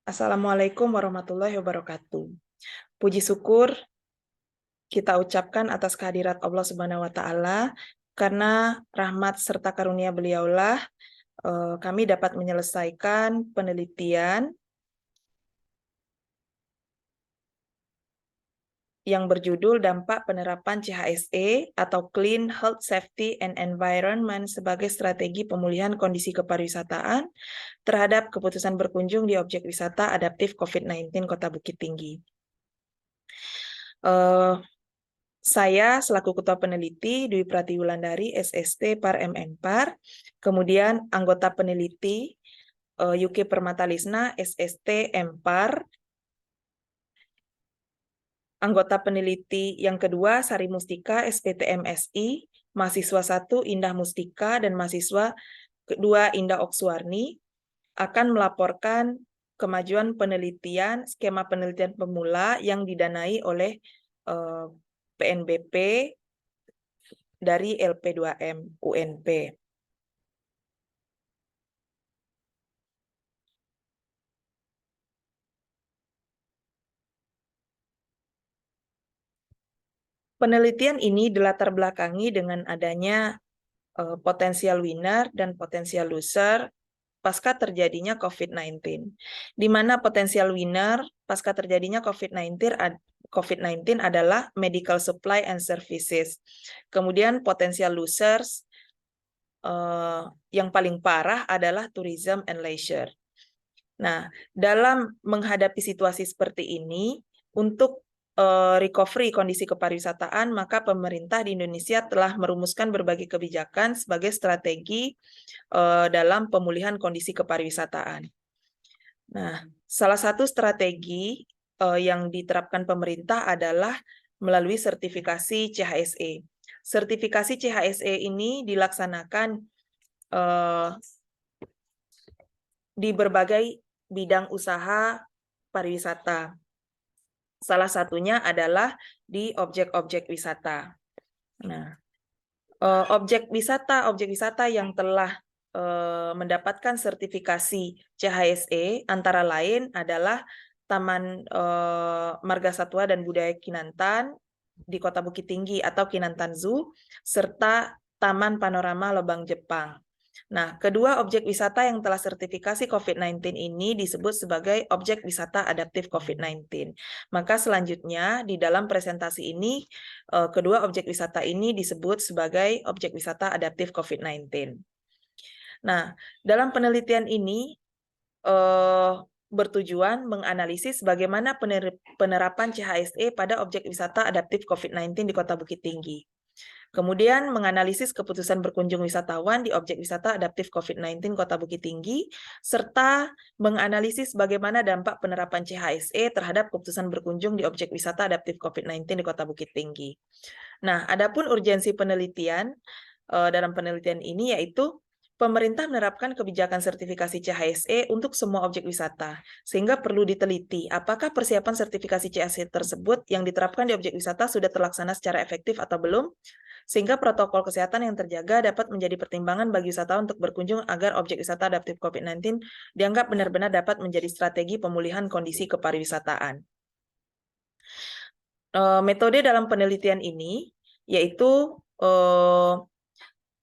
Assalamualaikum warahmatullahi wabarakatuh. Puji syukur kita ucapkan atas kehadirat Allah Subhanahu wa Ta'ala, karena rahmat serta karunia Beliaulah kami dapat menyelesaikan penelitian yang berjudul Dampak Penerapan CHSE atau Clean Health Safety and Environment sebagai strategi pemulihan kondisi kepariwisataan terhadap keputusan berkunjung di objek wisata adaptif COVID-19 Kota Bukit Tinggi. Saya selaku Ketua Peneliti Dwi Pratiwulandari SST Par MNPar, kemudian anggota peneliti Yuki Permatalisna SST MPar, anggota peneliti yang kedua Sari Mustika SPT MSI, mahasiswa 1 Indah Mustika dan mahasiswa kedua Indah Oksuarni akan melaporkan kemajuan penelitian skema penelitian pemula yang didanai oleh PNBP dari LP2M UNP. Penelitian ini dilatar belakangi dengan adanya potensial winner dan potensial loser pasca terjadinya COVID-19. Di mana potensial winner pasca terjadinya COVID-19 adalah medical supply and services. Kemudian potensial losers yang paling parah adalah tourism and leisure. Nah, dalam menghadapi situasi seperti ini, untuk recovery kondisi kepariwisataan, maka pemerintah di Indonesia telah merumuskan berbagai kebijakan sebagai strategi dalam pemulihan kondisi kepariwisataan. Nah, salah satu strategi yang diterapkan pemerintah adalah melalui sertifikasi CHSE. Sertifikasi CHSE ini dilaksanakan di berbagai bidang usaha pariwisata. Salah satunya adalah di objek-objek wisata. Nah, objek wisata yang telah mendapatkan sertifikasi CHSE antara lain adalah Taman Marga Satwa dan Budaya Kinantan di Kota Bukit Tinggi atau Kinantan Zoo, serta Taman Panorama Lobang Jepang. Nah, kedua objek wisata yang telah sertifikasi COVID-19 ini disebut sebagai objek wisata adaptif COVID-19. Maka selanjutnya di dalam presentasi ini, kedua objek wisata ini disebut sebagai objek wisata adaptif COVID-19. Nah, dalam penelitian ini bertujuan menganalisis bagaimana penerapan CHSE pada objek wisata adaptif COVID-19 di Kota Bukit Tinggi. Kemudian menganalisis keputusan berkunjung wisatawan di objek wisata adaptif COVID-19 Kota Bukit Tinggi, serta menganalisis bagaimana dampak penerapan CHSE terhadap keputusan berkunjung di objek wisata adaptif COVID-19 di Kota Bukit Tinggi. Nah, adapun urgensi penelitian dalam penelitian ini yaitu pemerintah menerapkan kebijakan sertifikasi CHSE untuk semua objek wisata, sehingga perlu diteliti apakah persiapan sertifikasi CHSE tersebut yang diterapkan di objek wisata sudah terlaksana secara efektif atau belum, sehingga protokol kesehatan yang terjaga dapat menjadi pertimbangan bagi wisatawan untuk berkunjung agar objek wisata adaptif COVID-19 dianggap benar-benar dapat menjadi strategi pemulihan kondisi kepariwisataan. Metode dalam penelitian ini yaitu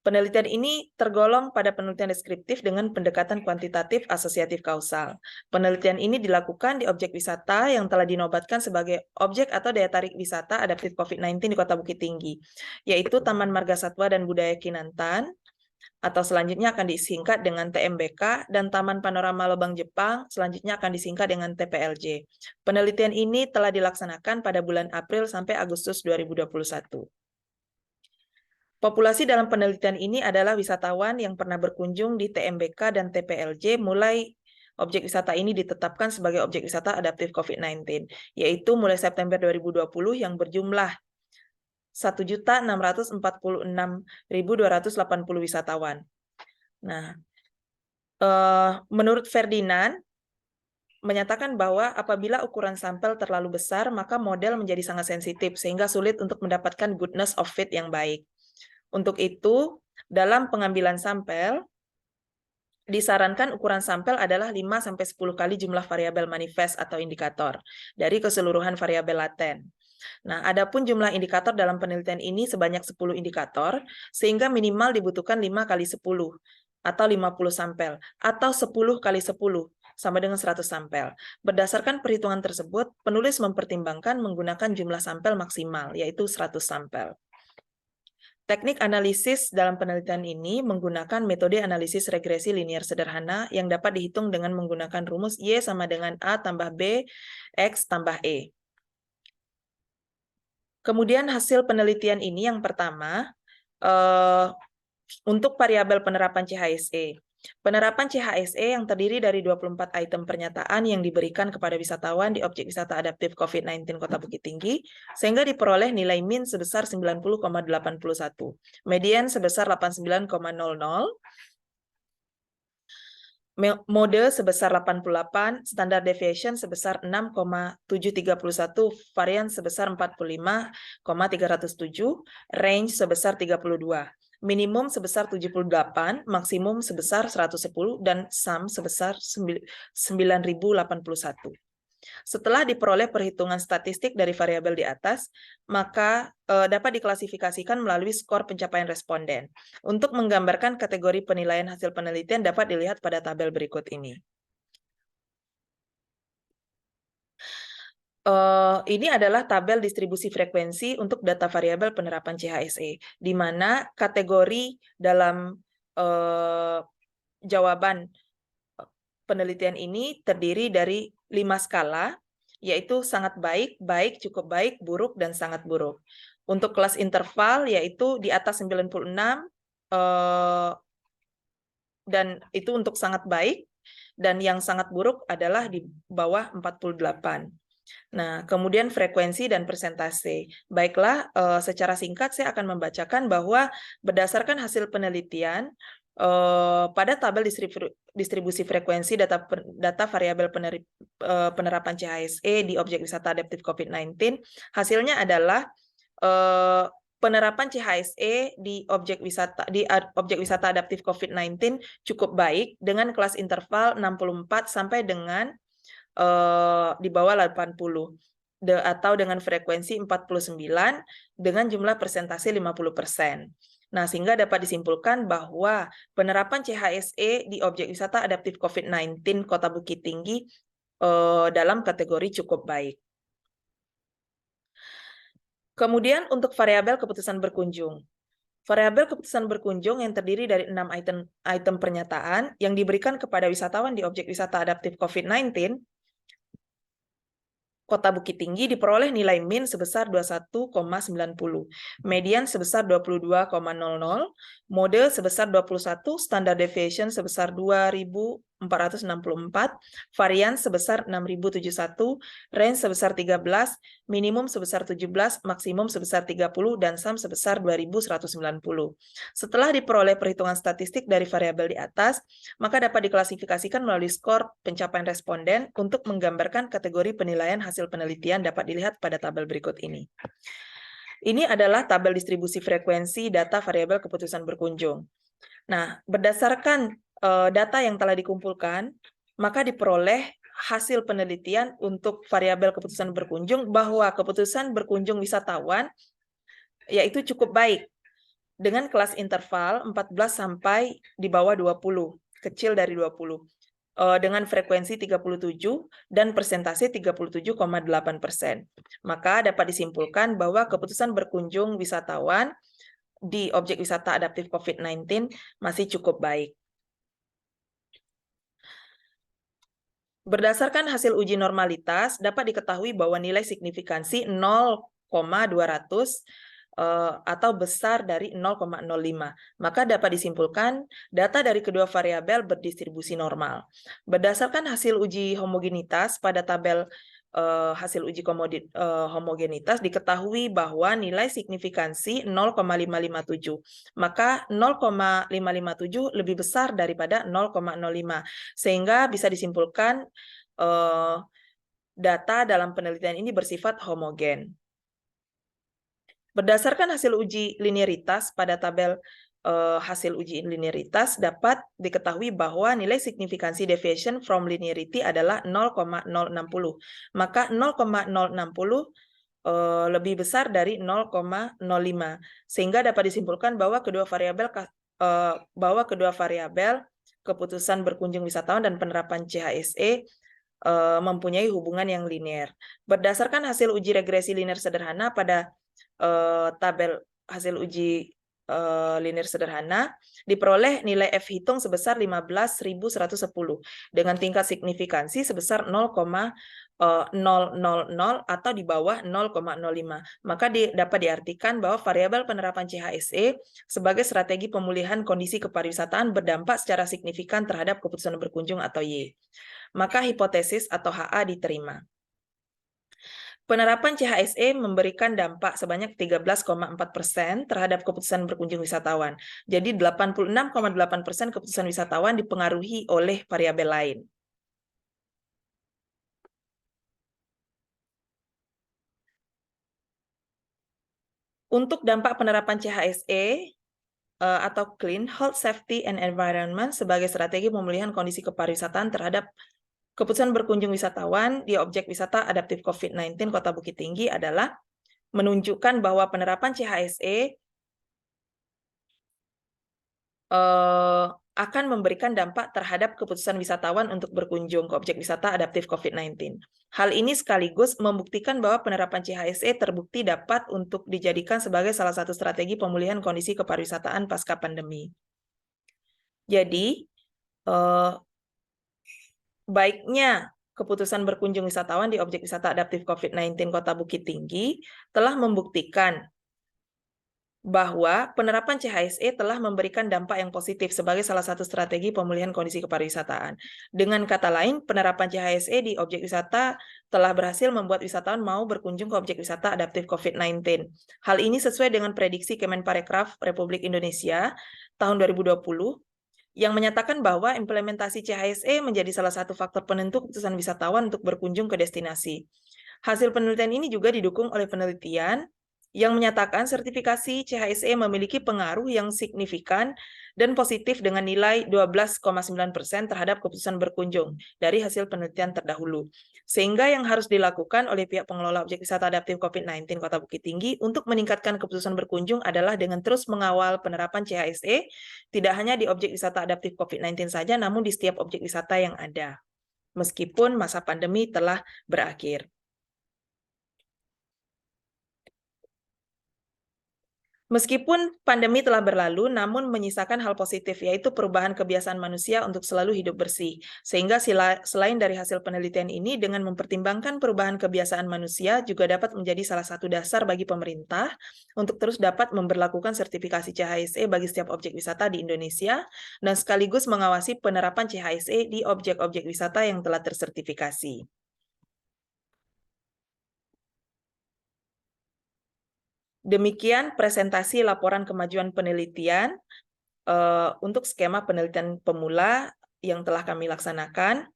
penelitian ini tergolong pada penelitian deskriptif dengan pendekatan kuantitatif asosiatif kausal. Penelitian ini dilakukan di objek wisata yang telah dinobatkan sebagai objek atau daya tarik wisata adaptif COVID-19 di Kota Bukit Tinggi, yaitu Taman Marga Satwa dan Budaya Kinantan, atau selanjutnya akan disingkat dengan TMBK, dan Taman Panorama Lobang Jepang, selanjutnya akan disingkat dengan TPLJ. Penelitian ini telah dilaksanakan pada bulan April sampai Agustus 2021. Populasi dalam penelitian ini adalah wisatawan yang pernah berkunjung di TMBK dan TPLJ mulai objek wisata ini ditetapkan sebagai objek wisata adaptif COVID-19, yaitu mulai September 2020 yang berjumlah 1.646.280 wisatawan. Nah, menurut Ferdinand, menyatakan bahwa apabila ukuran sampel terlalu besar, maka model menjadi sangat sensitif, sehingga sulit untuk mendapatkan goodness of fit yang baik. Untuk itu, dalam pengambilan sampel, disarankan ukuran sampel adalah 5-10 kali jumlah variabel manifest atau indikator dari keseluruhan variabel laten. Nah, adapun jumlah indikator dalam penelitian ini sebanyak 10 indikator, sehingga minimal dibutuhkan 5 kali 10 atau 50 sampel, atau 10 kali 10 sama dengan 100 sampel. Berdasarkan perhitungan tersebut, penulis mempertimbangkan menggunakan jumlah sampel maksimal, yaitu 100 sampel. Teknik analisis dalam penelitian ini menggunakan metode analisis regresi linear sederhana yang dapat dihitung dengan menggunakan rumus Y sama dengan A tambah B, X tambah E. Kemudian hasil penelitian ini yang pertama, untuk variabel penerapan CHSE. Penerapan CHSE yang terdiri dari 24 item pernyataan yang diberikan kepada wisatawan di objek wisata adaptif COVID-19 Kota Bukit Tinggi, sehingga diperoleh nilai min sebesar 90,81, median sebesar 89,00, mode sebesar 88, standar deviation sebesar 6,731, varian sebesar 45,307, range sebesar 32. Minimum sebesar 78, maksimum sebesar 110, dan sum sebesar 9.081. Setelah diperoleh perhitungan statistik dari variabel di atas, maka dapat diklasifikasikan melalui skor pencapaian responden. Untuk menggambarkan kategori penilaian hasil penelitian dapat dilihat pada tabel berikut ini. Ini adalah tabel distribusi frekuensi untuk data variabel penerapan CHSE, di mana kategori dalam jawaban penelitian ini terdiri dari 5 skala, yaitu sangat baik, baik, cukup baik, buruk, dan sangat buruk. Untuk kelas interval, yaitu di atas 96, dan itu untuk sangat baik, dan yang sangat buruk adalah di bawah 48. Nah, kemudian frekuensi dan persentase. Baiklah, secara singkat saya akan membacakan bahwa berdasarkan hasil penelitian, pada tabel distribusi frekuensi data variabel penerapan CHSE di objek wisata adaptif COVID-19, hasilnya adalah penerapan CHSE di objek wisata adaptif COVID-19 cukup baik dengan kelas interval 64 sampai dengan di bawah 80 atau dengan frekuensi 49 dengan jumlah persentase 50%. Nah, sehingga dapat disimpulkan bahwa penerapan CHSE di objek wisata adaptif COVID-19 Kota Bukit Tinggi dalam kategori cukup baik. Kemudian untuk variabel keputusan berkunjung. Variabel keputusan berkunjung yang terdiri dari 6 item pernyataan yang diberikan kepada wisatawan di objek wisata adaptif COVID-19 Kota Bukit Tinggi diperoleh nilai min sebesar 21,90, median sebesar 22,00, mode sebesar 21, standar deviation sebesar 2.464, varian sebesar 6.071, range sebesar 13, minimum sebesar 17, maksimum sebesar 30, dan sum sebesar 2.190. Setelah diperoleh perhitungan statistik dari variabel di atas, maka dapat diklasifikasikan melalui skor pencapaian responden untuk menggambarkan kategori penilaian hasil penelitian dapat dilihat pada tabel berikut ini. Ini adalah tabel distribusi frekuensi data variabel keputusan berkunjung. Nah, berdasarkan data yang telah dikumpulkan, maka diperoleh hasil penelitian untuk variabel keputusan berkunjung bahwa keputusan berkunjung wisatawan yaitu cukup baik dengan kelas interval 14 sampai di bawah 20, kecil dari 20. Dengan frekuensi 37 dan persentase 37,8%. Maka dapat disimpulkan bahwa keputusan berkunjung wisatawan di objek wisata adaptif COVID-19 masih cukup baik. Berdasarkan hasil uji normalitas, dapat diketahui bahwa nilai signifikansi 0,200 atau besar dari 0,05. Maka dapat disimpulkan data dari kedua variabel berdistribusi normal. Berdasarkan hasil uji homogenitas pada tabel hasil uji homogenitas diketahui bahwa nilai signifikansi 0,557. Maka 0,557 lebih besar daripada 0,05. Sehingga bisa disimpulkan data dalam penelitian ini bersifat homogen. Berdasarkan hasil uji linearitas pada tabel hasil uji linearitas, dapat diketahui bahwa nilai signifikansi deviation from linearity adalah 0,060. Maka 0,060 lebih besar dari 0,05, sehingga dapat disimpulkan bahwa kedua variabel keputusan berkunjung wisatawan dan penerapan CHSE mempunyai hubungan yang linear. Berdasarkan hasil uji regresi linear sederhana pada tabel hasil uji linear sederhana, diperoleh nilai F hitung sebesar 15.110 dengan tingkat signifikansi sebesar 0,000 atau di bawah 0,05. Maka dapat diartikan bahwa variabel penerapan CHSE sebagai strategi pemulihan kondisi kepariwisataan berdampak secara signifikan terhadap keputusan berkunjung atau Y. Maka hipotesis atau HA diterima. Penerapan CHSE memberikan dampak sebanyak 13,4% terhadap keputusan berkunjung wisatawan. Jadi 86,8% keputusan wisatawan dipengaruhi oleh variabel lain. Untuk dampak penerapan CHSE atau Clean, Health, Safety, and Environment sebagai strategi pemulihan kondisi kepariwisataan terhadap keputusan berkunjung wisatawan di objek wisata adaptif COVID-19 Kota Bukit Tinggi adalah menunjukkan bahwa penerapan CHSE akan memberikan dampak terhadap keputusan wisatawan untuk berkunjung ke objek wisata adaptif COVID-19. Hal ini sekaligus membuktikan bahwa penerapan CHSE terbukti dapat untuk dijadikan sebagai salah satu strategi pemulihan kondisi kepariwisataan pasca pandemi. Jadi, baiknya keputusan berkunjung wisatawan di objek wisata adaptif COVID-19 Kota Bukit Tinggi telah membuktikan bahwa penerapan CHSE telah memberikan dampak yang positif sebagai salah satu strategi pemulihan kondisi kepariwisataan. Dengan kata lain, penerapan CHSE di objek wisata telah berhasil membuat wisatawan mau berkunjung ke objek wisata adaptif COVID-19. Hal ini sesuai dengan prediksi Kemenparekraf Republik Indonesia tahun 2020 yang menyatakan bahwa implementasi CHSE menjadi salah satu faktor penentu keputusan wisatawan untuk berkunjung ke destinasi. Hasil penelitian ini juga didukung oleh penelitian yang menyatakan sertifikasi CHSE memiliki pengaruh yang signifikan dan positif dengan nilai 12,9% terhadap keputusan berkunjung dari hasil penelitian terdahulu. Sehingga yang harus dilakukan oleh pihak pengelola objek wisata adaptif COVID-19 Kota Bukit Tinggi untuk meningkatkan keputusan berkunjung adalah dengan terus mengawal penerapan CHSE, tidak hanya di objek wisata adaptif COVID-19 saja, namun di setiap objek wisata yang ada, meskipun masa pandemi telah berakhir. Meskipun pandemi telah berlalu, namun menyisakan hal positif, yaitu perubahan kebiasaan manusia untuk selalu hidup bersih. Sehingga selain dari hasil penelitian ini, dengan mempertimbangkan perubahan kebiasaan manusia juga dapat menjadi salah satu dasar bagi pemerintah untuk terus dapat memberlakukan sertifikasi CHSE bagi setiap objek wisata di Indonesia, dan sekaligus mengawasi penerapan CHSE di objek-objek wisata yang telah tersertifikasi. Demikian presentasi laporan kemajuan penelitian untuk skema penelitian pemula yang telah kami laksanakan.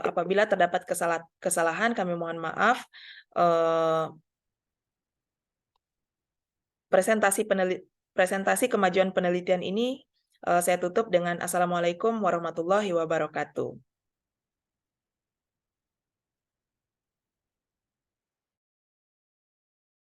Apabila terdapat kesalahan, kami mohon maaf. Presentasi kemajuan penelitian ini saya tutup dengan Assalamualaikum warahmatullahi wabarakatuh.